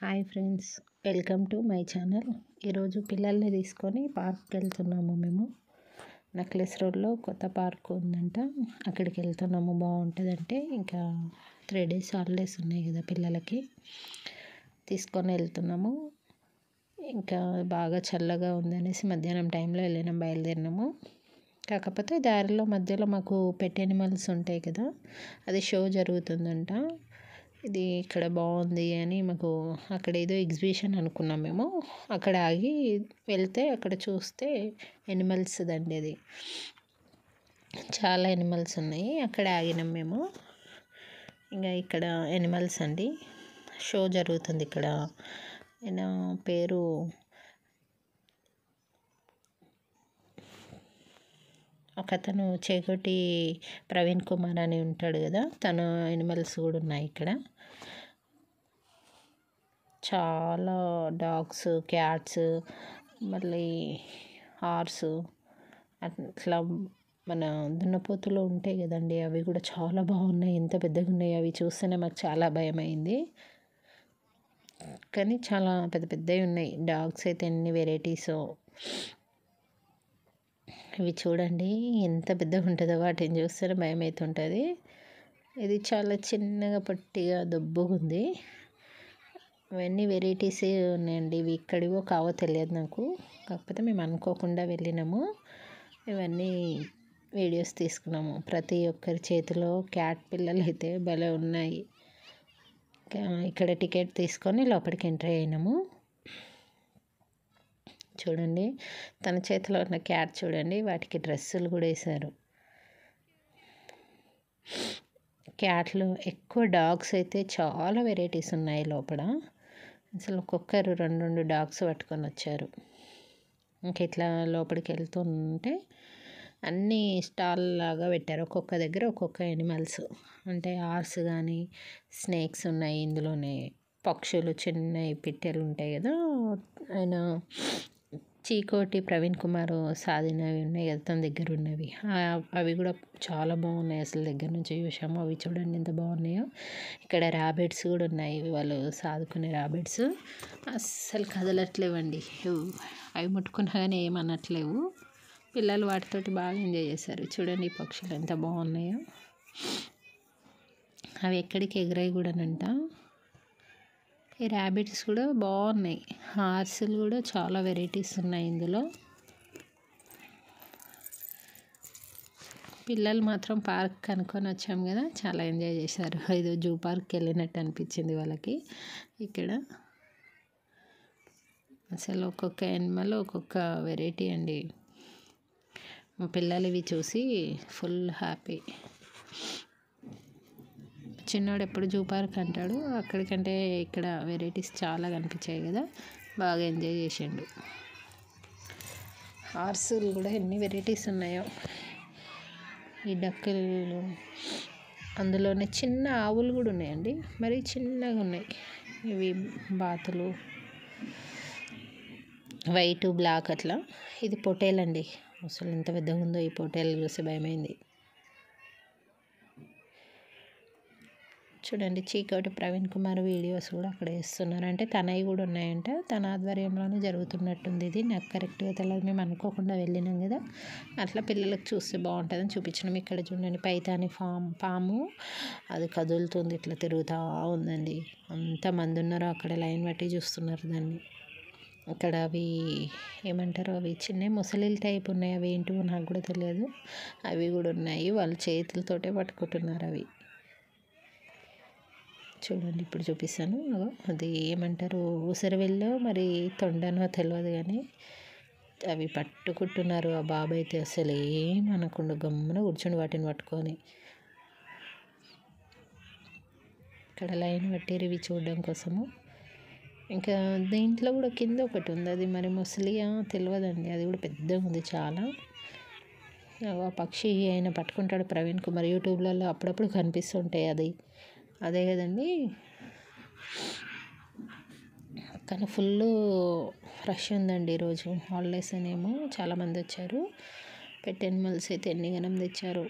Hi friends, welcome to my channel. ఈరోజు పిల్లల్ని తీసుకొని పార్క్కి వెళ్తున్నాము. మేము నెక్లెస్ రోడ్లో కొత్త పార్క్ ఉందంట, అక్కడికి వెళ్తున్నాము. బాగుంటుందంటే ఇంకా 3 days హాలిడేస్ ఉన్నాయి కదా పిల్లలకి, తీసుకొని వెళ్తున్నాము. ఇంకా బాగా చల్లగా ఉందనేసి మధ్యాహ్నం టైంలో బయలుదేరినాము. కాకపోతే దారిలో మధ్యలో మాకు పెట్ ఎనిమల్స్ ఉంటాయి కదా, అది షో జరుగుతుందంట. ఇది ఇక్కడ బాగుంది అని మాకు అక్కడ ఏదో ఎగ్జిబిషన్ అనుకున్నాం మేము. అక్కడ ఆగి వెళ్తే అక్కడ చూస్తే ఎనిమల్స్ దండి, అది చాలా ఎనిమల్స్ ఉన్నాయి. అక్కడ ఆగినాం మేము. ఇంకా ఇక్కడ ఎనిమల్స్ అండి, షో జరుగుతుంది ఇక్కడ. ఆయన పేరు ఒకతను చేకోటి ప్రవీణ్ కుమార్ అని ఉంటాడు కదా, తన ఎనిమల్స్ కూడా ఉన్నాయి ఇక్కడ. చాలా డాగ్స్, క్యాట్స్, మళ్ళీ హార్స్, అట్లా మన దున్నపోతులు ఉంటాయి కదండి, అవి కూడా చాలా బాగున్నాయి. ఎంత పెద్దగా ఉన్నాయి, అవి చూస్తేనే మాకు చాలా భయం అయింది. కానీ చాలా పెద్ద పెద్దవి ఉన్నాయి. డాగ్స్ అయితే ఎన్ని వెరైటీసో. ఇవి చూడండి ఎంత పెద్దగా ఉంటుందో, వాటిని చూస్తేనే భయం అవుతుంటుంది. ఇది చాలా చిన్నగా పొట్టిగా దొబ్బుగా ఉంది. ఇవన్నీ వెరైటీస్ ఉన్నాయండి. ఇవి ఇక్కడివో కావో తెలియదు నాకు, కాకపోతే మేము అనుకోకుండా వెళ్ళినాము. ఇవన్నీ వీడియోస్ తీసుకున్నాము. ప్రతి ఒక్కరి చేతిలో క్యాట్ పిల్లలు అయితే భలే ఉన్నాయి. ఇక్కడ టికెట్ తీసుకొని లోపలికి ఎంట్రీ అయినాము. చూడండి తన చేతిలో ఉన్న క్యాట్ చూడండి, వాటికి డ్రెస్సులు కూడా వేశారు. క్యాట్లు ఎక్కువ, డాగ్స్ అయితే చాలా వెరైటీస్ ఉన్నాయి లోపల. అసలు ఒక్కొక్కరు 2 డాగ్స్ పట్టుకొని వచ్చారు. ఇంక ఇట్లా లోపలికి వెళ్తుంటే అన్నీ స్టాల్ లాగా పెట్టారు. ఒక్కొక్క దగ్గర ఒక్కొక్క ఎనిమల్స్ అంటే హార్స్ కానీ, స్నేక్స్ ఉన్నాయి ఇందులోనే. పక్షులు, చిన్న పిట్టెలు ఉంటాయి కదా, ఆయన చీకోటి ప్రవీణ్ కుమార్ సాధినవి ఉన్నాయి కదా తన దగ్గర ఉన్నవి, అవి కూడా చాలా బాగున్నాయి. అసలు దగ్గర నుంచి చూసాము. అవి చూడండి ఎంత బాగున్నాయో. ఇక్కడ ర్యాబిట్స్ కూడా ఉన్నాయి, వాళ్ళు సాదుకునే ర్యాబిట్స్. అస్సలు కదలట్లేవండి, అవి ముట్టుకున్నా కానీ ఏమనట్లేవు. పిల్లలు వాటితోటి బాగా ఎంజాయ్ చేశారు. చూడండి ఈ పక్షులు ఎంత బాగున్నాయో. అవి ఎక్కడికి ఎగరాయి కూడానంట. ఈ ర్యాబిట్స్ కూడా బాగున్నాయి. హార్స్లు కూడా చాలా వెరైటీస్ ఉన్నాయి ఇందులో. పిల్లలు మాత్రం పార్క్ అనుకొని వచ్చాము కదా, చాలా ఎంజాయ్ చేశారు. ఏదో జూ పార్క్కి వెళ్ళినట్టు అనిపించింది వాళ్ళకి. ఇక్కడ అసలు ఒక్కొక్క యానిమల్ ఒక్కొక్క వెరైటీ అండి. పిల్లలు ఇవి చూసి ఫుల్ హ్యాపీ. చిన్నోడు ఎప్పుడు జూ పార్క్ అంటాడు, అక్కడికంటే ఇక్కడ వెరైటీస్ చాలా కనిపించాయి కదా, బాగా ఎంజాయ్ చేసిండు. హార్సులు కూడా ఎన్ని వెరైటీస్ ఉన్నాయో. ఈ డక్కులు, అందులోనే చిన్న ఆవులు కూడా ఉన్నాయండి, మరి చిన్నగా ఉన్నాయి. ఇవి బాతులు, వైట్, బ్లాక్ అట్లా. ఇది పొటేల్ అండి, అసలు ఎంత పెద్దగా ఉందో. ఈ పొటేల్ చూసి భయమైంది. చూడండి చీకోటి ప్రవీణ్ కుమార్ వీడియోస్ కూడా అక్కడ వేస్తున్నారు. అంటే తనవి కూడా ఉన్నాయంట, తన ఆధ్వర్యంలోనే జరుగుతున్నట్టుంది. ఇది నాకు కరెక్ట్గా తెలియదు, మేము అనుకోకుండా వెళ్ళినాం కదా, అట్లా పిల్లలకు చూస్తే బాగుంటుందని చూపించినాం. ఇక్కడ చూడండి పైతాని పాము, అది కదులుతుంది, ఇట్లా తిరుగుతూ ఉందండి. అంతమంది ఉన్నారో అక్కడ లైన్ బట్టి చూస్తున్నారు దాన్ని. అక్కడ అవి ఏమంటారు, అవి చిన్న ముసలిల టైప్ ఉన్నాయి, అవి ఏంటో నాకు కూడా తెలియదు. అవి కూడా ఉన్నాయి, వాళ్ళ చేతులతోటే పట్టుకుంటున్నారు అవి. చూడండి ఇప్పుడు చూపిస్తాను. అది ఏమంటారు, ఉసిరివెల్లో మరి తొండనో తెలియదు కానీ అవి పట్టుకుంటున్నారు. ఆ బాబు అయితే అసలు ఏమనకుండా గమ్మున కూర్చొని వాటిని పట్టుకొని. ఇక్కడ లైన్ పట్టారు ఇవి చూడడం కోసము. ఇంకా దీంట్లో కూడా కింద ఒకటి ఉంది, అది మరి ముసలియా తెలియదండి, అది కూడా పెద్దగా ఉంది చాలా. ఆ పక్షి ఆయన పట్టుకుంటాడు ప్రవీణ్ కుమార్, యూట్యూబ్లలో అప్పుడప్పుడు కనిపిస్తుంటాయి. అదే కదండి. కానీ ఫుల్ రష్ ఉందండి ఈరోజు, హాలిడేస్ అనేమో చాలామంది వచ్చారు. పెట్ ఎనిమల్స్ అయితే ఎన్ని గనం తెచ్చారు.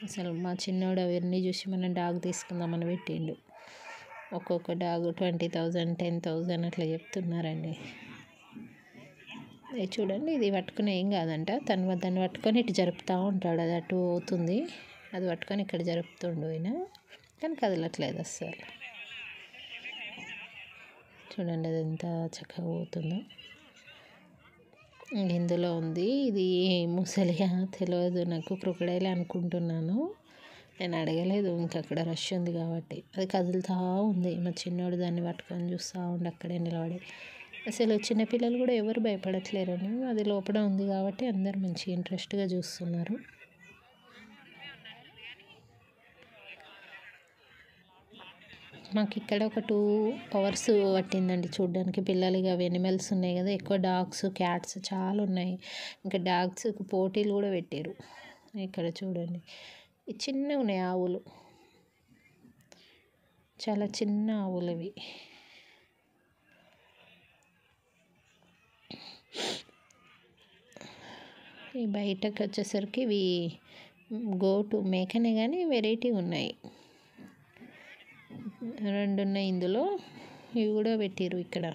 అసలు మా చిన్నోడు అవన్నీ చూసి మనం డాగ్ తీసుకుందామని పెట్టిండు. ఒక్కొక్క డాగ్ 20,000 10,000 అట్లా చెప్తున్నారండి. ఇది చూడండి, ఇది పట్టుకుని ఏం కాదంట. దాన్ని పట్టుకొని ఇటు జరుపుతూ ఉంటాడు. అది అటు పోతుంది, అది పట్టుకొని ఇక్కడ జరుపుతుండు ఆయన, కానీ కదలట్లేదు అస్సలు. చూడండి అది ఎంత చక్కగా పోతుందో. ఇందులో ఉంది, ఇది ముసలిగా తెలియదు నాకు, క్రొకడైల్ అనుకుంటున్నాను. నేను అడగలేదు, ఇంకా అక్కడ రష్ ఉంది కాబట్టి. అది కదులుతూ ఉంది. మా చిన్నోడు దాన్ని పట్టుకొని చూస్తూ ఉండి అక్కడే నిలబడి. అసలు చిన్నపిల్లలు కూడా ఎవరు భయపడట్లేరని, అది లోపల ఉంది కాబట్టి అందరు మంచి ఇంట్రెస్ట్గా చూస్తున్నారు. మాకు ఇక్కడ ఒక 2 hours పట్టిందండి చూడడానికి. పిల్లలు అవి ఎనిమల్స్ ఉన్నాయి కదా, ఎక్కువ డాగ్స్ క్యాట్స్ చాలా ఉన్నాయి. ఇంకా డాగ్స్కి పోటీలు కూడా పెట్టారు. ఇక్కడ చూడండి, చిన్నగా ఉన్నాయి ఆవులు, చాలా చిన్న ఆవులు ఇవి. ఈ బయటకు వచ్చేసరికి ఇవి గోటు మేకనే కానీ వెరైటీ ఉన్నాయి. 2 ఉన్నాయి ఇందులో. ఇవి కూడా పెట్టారు ఇక్కడ.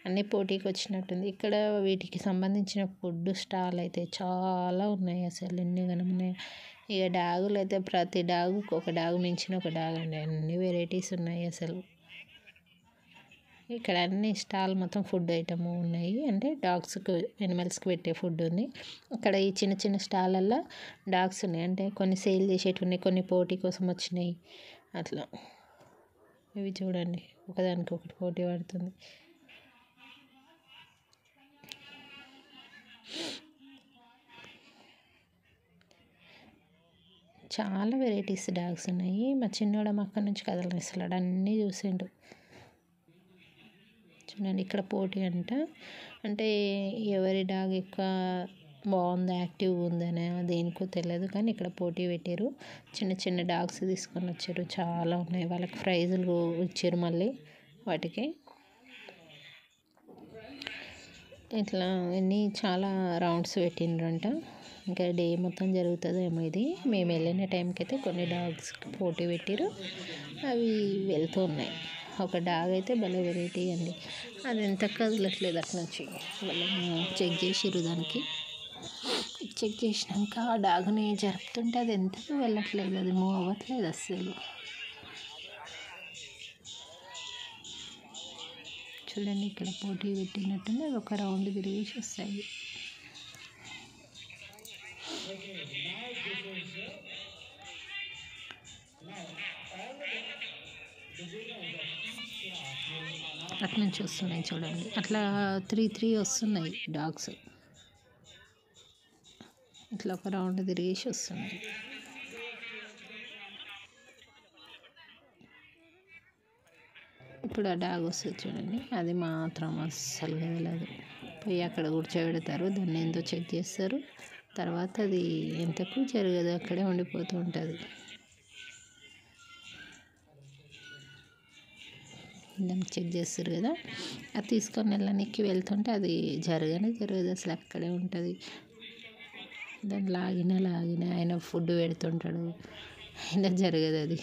అన్నీ పోటీకి వచ్చినట్టుంది. ఇక్కడ వీటికి సంబంధించిన ఫుడ్ స్టాల్ అయితే చాలా ఉన్నాయి. అసలు ఎన్ని గనం ఉన్నాయి. ఇక డాగులు అయితే ప్రతి డాగుకి ఒక డాగు మించిన ఒక డాగ్ అండి, అన్ని వెరైటీస్ ఉన్నాయి అసలు. ఇక్కడ అన్ని స్టాల్ మొత్తం ఫుడ్ ఐటమ్ ఉన్నాయి, అంటే డాగ్స్కి ఎనిమల్స్కి పెట్టే ఫుడ్ ఉంది. అక్కడ ఈ చిన్న చిన్న స్టాలల్లో డాగ్స్ ఉన్నాయి, అంటే కొన్ని సేల్ చేసేటివి ఉన్నాయి, కొన్ని పోటీ కోసం వచ్చినాయి అట్లా. ఇవి చూడండి, ఒకదానికి ఒకటి పోటీ పడుతుంది. చాలా వెరైటీస్ డాగ్స్ ఉన్నాయి. మా చిన్నోడు అక్కడి నుంచి కదలనిస్తలేడు, అన్నీ చూసిండు. చూడండి ఇక్కడ పోటీ అంట, అంటే ఎవరి డాగ్ ఎక్కువ బాగుంది యాక్టివ్గా ఉందని దేనికో తెలియదు, కానీ ఇక్కడ పోటీ పెట్టారు. చిన్న చిన్న డాగ్స్ తీసుకొని వచ్చారు, చాలా ఉన్నాయి. వాళ్ళకి ప్రైజులు ఇచ్చారు మళ్ళీ వాటికి. ఇట్లా అన్నీ చాలా రౌండ్స్ పెట్టిండ్రంట. ఇంకా డే మొత్తం జరుగుతుందో ఏమో ఇది. మేము వెళ్ళిన టైంకి అయితే కొన్ని డాగ్స్కి పోటీ పెట్టారు, అవి వెళ్తూ ఉన్నాయి. ఒక డాగ్ అయితే భలే వెరైటీ అండి, అది ఎంత కదలట్లేదు అటు నుంచి. వాళ్ళు చెక్ చేసిర్రు, దానికి చెక్ చేసినాక ఆ డాగ్ని జరుపుతుంటే అది ఎంతకు వెళ్ళట్లేదు, అది మూవ్ అవ్వట్లేదు అస్సలు. చూడండి ఇక్కడ పోటీ పెట్టినట్టుంది, అది ఒక రౌండ్ తిరిగేసి వస్తాయి. అటు నుంచి వస్తున్నాయి చూడండి, అట్లా 3 వస్తున్నాయి డాగ్స్, ఇట్లా ఒక రౌండ్ తిరిగేసి వస్తున్నాయి. ఇప్పుడు ఆ డాగ్ వస్తుంది చూడండి, అది మాత్రం అస్సలు కదలదు. పోయి అక్కడ కూర్చోబెడతారు, దాన్ని ఎంతో చెక్ చేస్తారు, తర్వాత అది ఎంతకు జరగదు, అక్కడే ఉండిపోతూ ఉంటుంది. దాన్ని చెక్ చేస్తారు కదా, అది తీసుకొని వెళ్ళడానికి వెళ్తుంటే అది జరగదు అసలు, అక్కడే ఉంటుంది. దాన్ని లాగిన ఆయన ఫుడ్ పెడుతుంటాడు, అయినా జరగదు అది.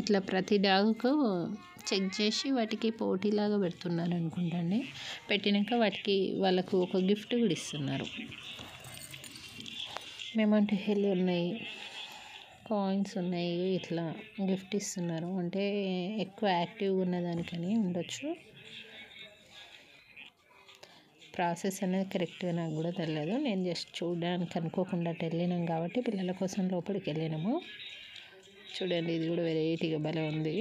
ఇట్లా ప్రతి డాగ్కు చెక్ చేసి వాటికి పోటీలాగా పెడుతున్నారు అనుకుంటండి. పెట్టినాక వాళ్ళకు ఒక గిఫ్ట్ కూడా ఇస్తున్నారు. మేమంటే హెల్ ఉన్నాయి, కాయిన్స్ ఉన్నాయి, ఇట్లా గిఫ్ట్ ఇస్తున్నారు. అంటే ఎక్కువ యాక్టివ్గా ఉన్నదానికని ఉండొచ్చు. ప్రాసెస్ అనేది కరెక్ట్గా నాకు కూడా తెలియదు, నేను జస్ట్ చూడడానికి అనుకోకుండా వెళ్ళినాం కాబట్టి పిల్లల కోసం లోపలికి వెళ్ళినాము. చూడండి ఇది కూడా వెరైటీగా భలే ఉంది.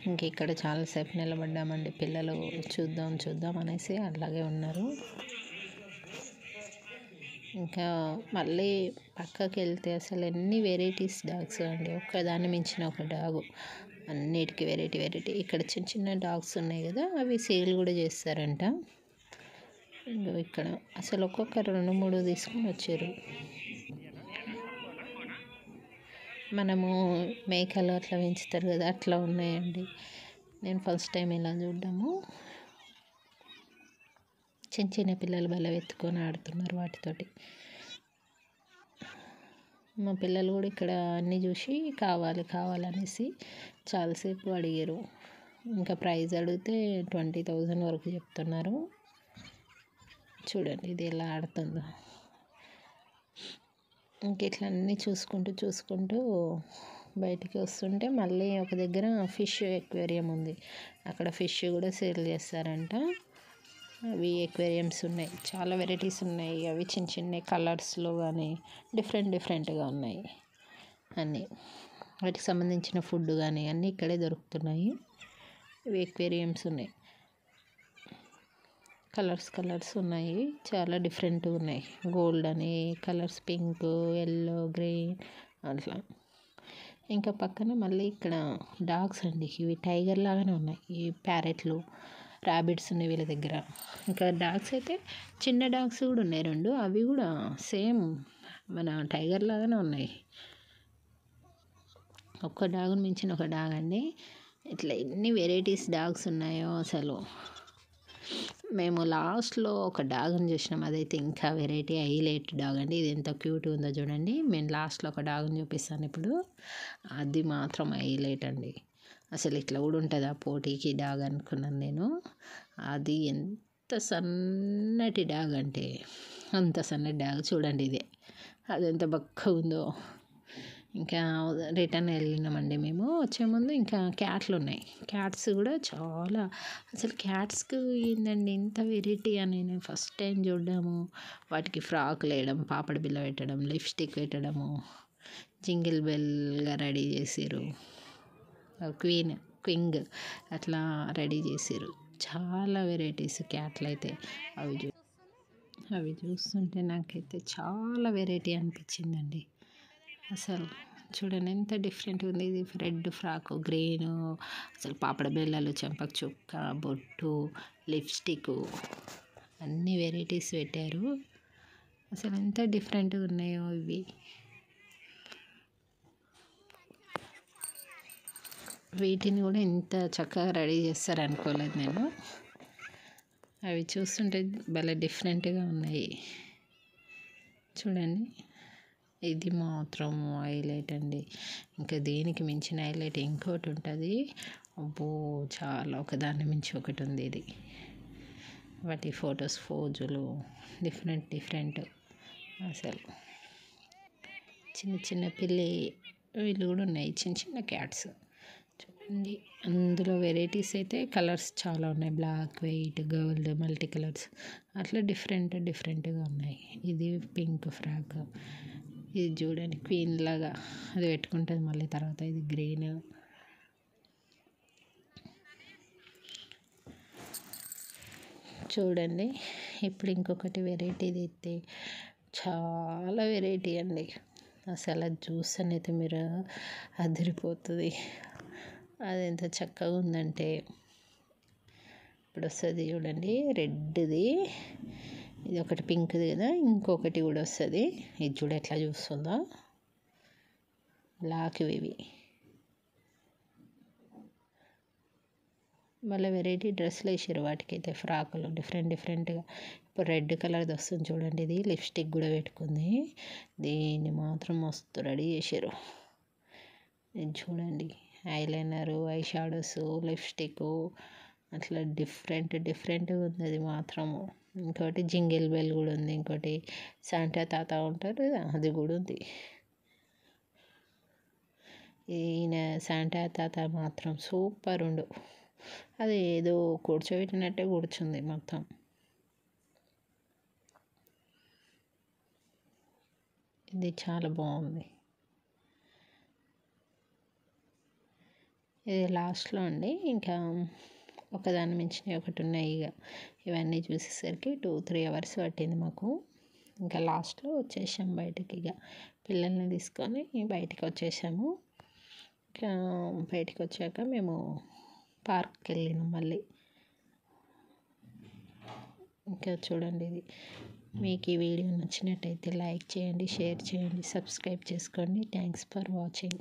ఇంక ఇక్కడ చాలాసేపు నిలబడ్డామండి, పిల్లలు చూద్దాం అనేసి అలాగే ఉన్నారు. ఇంకా మళ్ళీ పక్కకి వెళ్తే అసలు ఎన్ని వెరైటీస్ డాగ్స్ అండి, ఒక్కదాన్ని మించిన ఒక డాగు, అన్నిటికీ వెరైటీ. ఇక్కడ చిన్న చిన్న డాగ్స్ ఉన్నాయి కదా, అవి సేల్ కూడా చేస్తారంట. ఇక్కడ అసలు ఒక్కొక్కరు 2-3 తీసుకొని వచ్చారు. మనము మేకలు అట్లా పెంచుతారు కదా, అట్లా ఉన్నాయండి. నేను ఫస్ట్ టైం ఇలా చూడ్డాము. చిన్న చిన్న పిల్లలు బలం ఎత్తుకొని ఆడుతున్నారు వాటితోటి. మా పిల్లలు కూడా ఇక్కడ అన్నీ చూసి కావాలి కావాలనేసి చాలాసేపు అడిగారు. ఇంకా ప్రైస్ అడిగితే 20,000 వరకు చెప్తున్నారు. చూడండి ఇది ఎలా ఆడుతుందో. ఇంక ఇట్లా అన్నీ చూసుకుంటూ బయటికి వస్తుంటే మళ్ళీ ఒక దగ్గర ఫిష్ ఎక్వేరియం ఉంది. అక్కడ ఫిష్ కూడా సేల్ చేస్తారంట. అవి ఎక్వేరియమ్స్ ఉన్నాయి, చాలా వెరైటీస్ ఉన్నాయి. అవి చిన్న చిన్న కలర్స్లో కానీ డిఫరెంట్గా ఉన్నాయి అన్నీ. వాటికి సంబంధించిన ఫుడ్ కానీ అన్నీ ఇక్కడే దొరుకుతున్నాయి. ఇవి ఎక్వేరియమ్స్ ఉన్నాయి, కలర్స్ ఉన్నాయి, చాలా డిఫరెంట్గా ఉన్నాయి. గోల్డ్ అని కలర్స్, పింక్, ఎల్లో, గ్రీన్ అట్లా. ఇంకా పక్కన మళ్ళీ ఇక్కడ డాగ్స్ అండి. ఇవి టైగర్ లాగానే ఉన్నాయి. ఈ ప్యారెట్లు, ర్యాబిట్స్ ఉన్నాయి వీళ్ళ దగ్గర. ఇంకా డాగ్స్ అయితే చిన్న డాగ్స్ కూడా ఉన్నాయి 2. అవి కూడా సేమ్ మన టైగర్ లాగానే ఉన్నాయి. ఒక్క డాగ్ని మించిన ఒక డాగ్ అండి. ఇట్లా ఎన్ని వెరైటీస్ డాగ్స్ ఉన్నాయో అసలు. మేము లాస్ట్లో ఒక డాగ్ని చూసినాం, అదైతే ఇంకా వెరైటీ హైలైట్ డాగ్ అండి. ఇది ఎంత క్యూట్గా ఉందో చూడండి. నేను లాస్ట్లో ఒక డాగ్ని చూపిస్తాను ఇప్పుడు. అది మాత్రం హైలైట్ అండి. అసలు ఇట్లా కూడా ఉంటుందా పోటీకి డాగ్ అనుకున్నాను నేను. అది ఎంత సన్నటి డాగ్ అంటే అంత సన్నటి డాగ్. చూడండి ఇదే, అది ఎంత బక్కగా ఉందో. ఇంకా రిటర్న్ వెళ్ళినామండి మేము. వచ్చే ముందు ఇంకా క్యాట్లు ఉన్నాయి. క్యాట్స్ కూడా చాలా, అసలు క్యాట్స్కి ఏందండి ఇంత వెరైటీ అని నేను ఫస్ట్ టైం చూడడము. వాటికి ఫ్రాక్లు వేయడం, పాపడ బిల్ల పెట్టడం, లిప్స్టిక్ పెట్టడము, జింగిల్ బెల్గా రెడీ చేసిర్రు. క్వింగ్ అట్లా రెడీ చేసిర్రు. చాలా వెరైటీస్ క్యాట్లు అయితే. అవి చూస్తుంటే నాకైతే చాలా వెరైటీ అనిపించిందండి. అసలు చూడండి ఎంత డిఫరెంట్గా ఉంది. ఇది రెడ్ ఫ్రాక్, గ్రీన్, అసలు పాపడ బిళ్ళలు, చెంపకు చుక్క, బొట్టు, లిప్స్టిక్ అన్ని వెరైటీస్ పెట్టారు. అసలు ఎంత డిఫరెంట్గా ఉన్నాయో ఇవి. వీటిని కూడా ఇంత చక్కగా రెడీ చేస్తారు అనుకోలేదు నేను. అవి చూస్తుంటే భలే డిఫరెంట్గా ఉన్నాయి. చూడండి ఇది మాత్రం హైలైట్ అండి. ఇంకా దీనికి మించిన హైలైట్ ఇంకోటి ఉంటుంది. అబ్బో చాలా, ఒకదాన్ని మించి ఒకటి ఉంది ఇది. వాటి ఫొటోస్, ఫోజులు డిఫరెంట్. అసలు చిన్న పిల్లి వీళ్ళు కూడా ఉన్నాయి, చిన్న క్యాట్స్. చూడండి అందులో వెరైటీస్ అయితే కలర్స్ చాలా ఉన్నాయి. Black, white, gold, multi colours అట్లా డిఫరెంట్గా ఉన్నాయి. ఇది పింక్ ఫ్రాక్, ఇది చూడండి క్వీన్ లాగా అది పెట్టుకుంటుంది మళ్ళీ తర్వాత. ఇది గ్రీన్. చూడండి ఇప్పుడు ఇంకొకటి వెరైటీ అయితే చాలా వెరైటీ అండి. అసలు అది చూస్తేనే అయితే మీరు అదిరిపోతుంది. అది ఎంత చక్కగా ఉందంటే. ఇప్పుడు వస్తుంది చూడండి రెడ్ది, ఇది ఒకటి పింక్ది కదా, ఇంకొకటి కూడా వస్తుంది. ఇది చూడ ఎట్లా చూస్తుందో. బ్లాక్ ఇవి మళ్ళీ వెరైటీ డ్రెస్సులు వేసారు వాటికైతే, ఫ్రాకులు డిఫరెంట్గా. ఇప్పుడు రెడ్ కలర్ది వస్తుంది చూడండి. ఇది లిప్స్టిక్ కూడా పెట్టుకుంది. దీన్ని మాత్రం మస్తు రెడీ చేసారు. ఇది చూడండి ఐలైనరు, ఐ షాడోస్, లిప్స్టిక్ అట్లా డిఫరెంట్గా ఉంది అది మాత్రము. ఇంకోటి జింగిల్ బెల్ కూడా ఉంది. ఇంకోటి శాంటా తాత ఉంటారు కదా, అది కూడా ఉంది. ఈయన శాంటా తాత మాత్రం సూపర్ ఉండు. అది ఏదో కూర్చోబెట్టినట్టే కూర్చుంది మొత్తం. ఇది చాలా బాగుంది. ఇది లాస్ట్లో అండి. ఇంకా ఒకదాని మించిన ఒకటి ఉన్నాయి. ఇక ఇవన్నీ చూసేసరికి 2-3 అవర్స్ పట్టింది మాకు. ఇంకా లాస్ట్లో వచ్చేసాం బయటికి. ఇక పిల్లల్ని తీసుకొని బయటికి వచ్చేసాము. ఇంకా బయటికి వచ్చాక మేము పార్క్కి వెళ్ళినాం మళ్ళీ. ఇంకా చూడండి ఇది. మీకు ఈ వీడియో నచ్చినట్టయితే లైక్ చేయండి, షేర్ చేయండి, సబ్స్క్రైబ్ చేసుకోండి. Thanks for watching.